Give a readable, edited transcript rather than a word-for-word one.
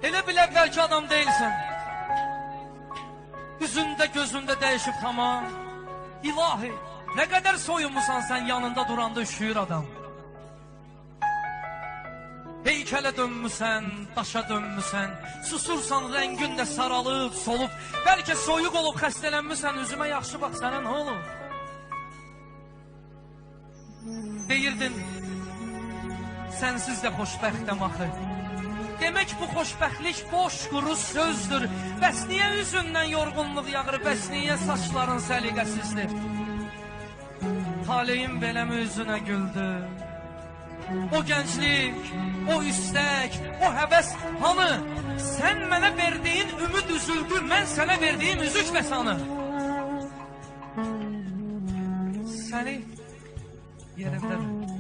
Elə bilə bəlkə adam deyilsən. Üzündə gözündə dəyişib tamam. İlahi, nə qədər soyunmusan sən, yanında duranda üşüyür adam. Heykələ dönmüsən, daşa dönmüsən, susursan, rəngin də saralıb, solub. Bəlkə soyuq olub, xəstələnmişsən, üzümə yaxşı bax, sənə nə olur? Deyirdin, sənsiz də xoşbəxtəm axı. Demək bu xoşbəxtlik boş, quru sözdür. Bəs niyə üzündən yorğunluq yağır, bəs niyə saçların səliqəsizdir? Taleyim beləmi üzünə güldü? O gənclik, o istək, o həvəs hanı? Sən mənə verdiyin ümid üzüldü, mən sənə verdiyim üzük bəsanı. Səni yerindədir.